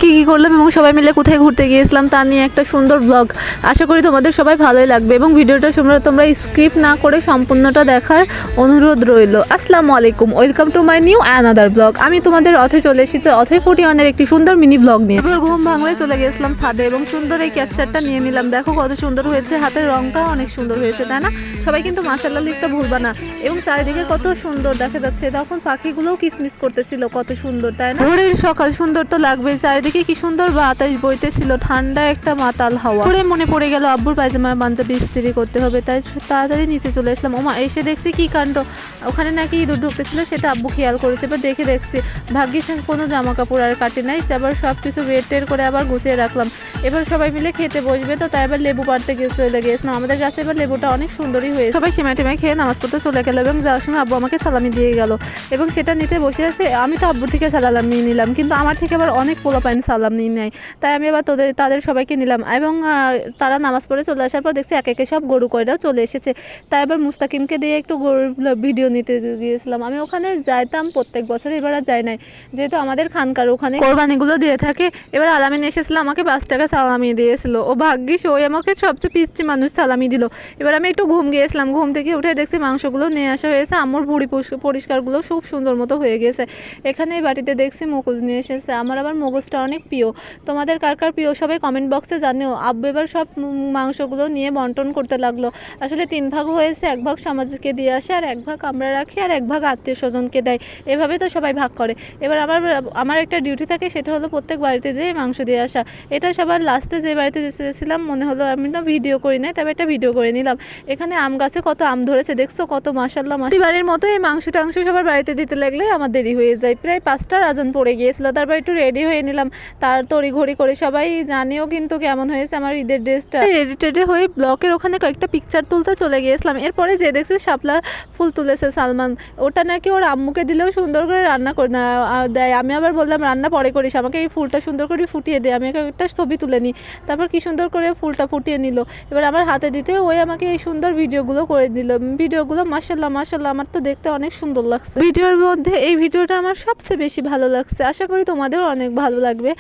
কী কী করলাম এবং সবাই মিলে কোথায় ঘুরতে গিয়েছিলাম তা নিয়ে একটা সুন্দর ব্লগ। আশা করি তোমাদের সবাই ভালোই লাগবে এবং ভিডিওটা তোমরা স্কিপ না করে সম্পূর্ণটা দেখার অনুরোধ রইল। আসসালামু আলাইকুম, welcome to my new another blog. আমি তোমাদের অথৈ চলে এসেছি অথৈ 41-এর একটি সুন্দর মিনি ব্লগ নিয়ে। এবার ঘুম ভাঙলে চলে গিয়েছিলাম ছাদে এবং সুন্দর এই ক্যাপচারটা নিয়ে নিলাম। দেখো কত সুন্দর হয়েছে, হাতের রংটাও অনেক সুন্দর হয়েছে, তাই না? সবাই কিন্তু মাশাআল্লাহ লিখতে ভুলবা না। এবং চারিদিকে কত সুন্দর দেখা যাচ্ছে, তখন পাখিগুলোও কিসমিস করতেছিল, কত সুন্দর, তাই না? ভোরের সকাল সুন্দর তো লাগবে, চারিদিকে কি সুন্দর বাতাস বইতেছিল, ঠান্ডা একটা মাতাল হাওয়া। পরে মনে পড়ে গেল আব্বুর পায়জামা পাঞ্জাবি ইস্ত্রি করতে হবে, তাই তাড়াতাড়ি নিচে চলে আসলাম। ওমা, এসে দেখছি কি কাণ্ড, ওখানে নাকি ইঁদুর ঢুকতেছিল, সেটা আব্বু খেয়াল করেছে। এবার দেখছি ভাগ্যিস কোনো জামা কাপড় আর কাটি নাই, আবার সব কিছু বের টের করে আবার গুছিয়ে রাখলাম। এবার সবাই মিলে খেতে বসবে, তো তাই এবার লেবু পাড়তে চলে গিয়েছিলাম। আমাদের কাছে এবার লেবুটা অনেক সুন্দরই হয়েছে। সবাই সেমাই টেমাই খেয়ে নামাজ পড়তে চলে গেল এবং যাওয়ার সময় আব্বু আমাকে সালামি দিয়ে গেল এবং সেটা নিতে বসে আছে। আমি তো আব্বু থেকে সালাম নিয়ে নিলাম, কিন্তু আমার থেকে আবার অনেক পোলাপাইন সালাম নিয়ে নেয়, তাই আমি আবার তাদের সবাইকে নিলাম। এবং তারা নামাজ পড়ে চলে আসার পর দেখছি একে একে সব গরু কয়রাও চলে এসেছে, তাই এবার মুস্তাকিমকে দিয়ে একটু গরুর ভিডিও নিতে গিয়েছিলাম। আমি ওখানে যাইতাম প্রত্যেক বছর, এবার আর যাই নাই, যেহেতু আমাদের খানকার ওখানে কোরবানিগুলো দিয়ে থাকে। এবার আলামিন এসেছিল, আমাকে 5 টাকা সালামি দিয়েছিল। ও ভাগ্যিস ওই আমাকে সবচেয়ে পিচ্ছি মানুষ সালামি দিল। এবার আমি একটু ঘুম গিয়েছিলাম, ঘুম থেকে উঠে দেখছি মাংসগুলো নিয়ে আসা হয়েছে, আমার ভুঁড়ি পরিষ্কারগুলো খুব সুন্দর মতো হয়ে গেছে। এখানে এই বাটিতে দেখছি মগজ নিয়ে এসেছে, আমার আবার মগজটা অনেক প্রিয়। তোমাদের কার কার প্রিয় সবাই কমেন্ট বক্সে জানিও। আব্বু এবার সব মাংসগুলো নিয়ে বন্টন করতে লাগলো। আসলে 3 ভাগ হয়েছে, 1 ভাগ সমাজকে দিয়ে আসে, আর 1 ভাগ আমরা রাখি, আর 1 ভাগ আত্মীয় স্বজনকে দেয়। এভাবে তো সবাই ভাগ করে। এবার আমার একটা ডিউটি থাকে, সেটা হলো প্রত্যেক বাড়িতে যেয়ে মাংস দিয়ে আসা। এটা সবার লাস্টে যে বাড়িতে যেতেছিলাম মনে হলো, আমি তো ভিডিও করি নাই, তবে একটা ভিডিও করে নিলাম। এখানে আম গাছে কত আম ধরেছে, দেখছো কত মাশাআল্লাহ। বাড়ির মতো এই মাংস টাংস সবার বাড়িতে দিতে লাগলে আমার দেরি হয়ে যায়, প্রায় 5টার আজান পড়ে গিয়েছিল। তারপর একটু রেডি হয়ে নিলাম, তার তড়িঘড়ি করে। সবাই জানিও কিন্তু কেমন হয়েছে আমার ঈদের ড্রেসটা। রেডি টেডি হয়ে ব্লকের ওখানে কয়েকটা পিকচার তুলতে চলে গিয়েছিলাম। এরপরে যে দেখছি শাপলা ফুল তুলেছে সালমান, ওটা নাকি ওর আম্মুকে দিলেও সুন্দর করে রান্না করে দেয়। আমি আবার বললাম রান্না পরে করিস, আমাকে এই ফুলটা সুন্দর করে ফুটিয়ে দে, আমি একটা ছবি তুলে নিই। তারপর কি সুন্দর করে ফুলটা ফুটিয়ে নিল, এবার আমার হাতে দিতে ওই আমাকে এই সুন্দর ভিডিওগুলো করে দিল। ভিডিওগুলো মাশাআল্লাহ আমার তো দেখতে অনেক সুন্দর লাগছে। ভিডিওর মধ্যে এই ভিডিওটা আমার সবচেয়ে বেশি ভালো লাগছে, আশা করি তোমাদেরও অনেক ভালো লাগবে।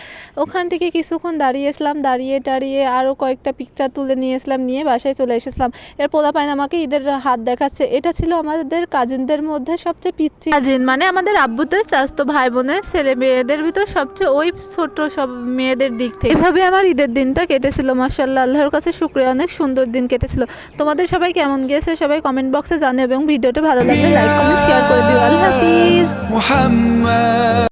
ওখান থেকে কিছুক্ষণ দাঁড়িয়েছিলাম, দাঁড়িয়ে আরও কয়েকটা পিকচার তুলে নিয়েছিলাম, নিয়ে বাসায় চলে এসেছিলাম। এর পোলাপাইন আমাকে ঈদের হাত দেখাচ্ছে। এটা ছিল আমাদের কাজিনদের মধ্যে সবচেয়ে পিচ্ছি কাজিন, মানে আমাদের আব্বুদের চাচাতো ভাই বোনের ছেলে মেয়েদের ভিতর সবচেয়ে ওই ছোট সব মেয়েদের দিক থেকে। এভাবে আমার ঈদের দিনটা কেটেছিল, মাশাআল্লাহ, আল্লাহর কাছে শুকরিয়া, অনেক সুন্দর দিন কেটেছিল। তোমাদের সবাই কেমন গিয়েছে সবাই কমেন্ট বক্সে জানাও এবং ভিডিওটা ভালো লাগলে লাইক কমেন্ট শেয়ার করে দিও। আল্লাহ হাফিজ।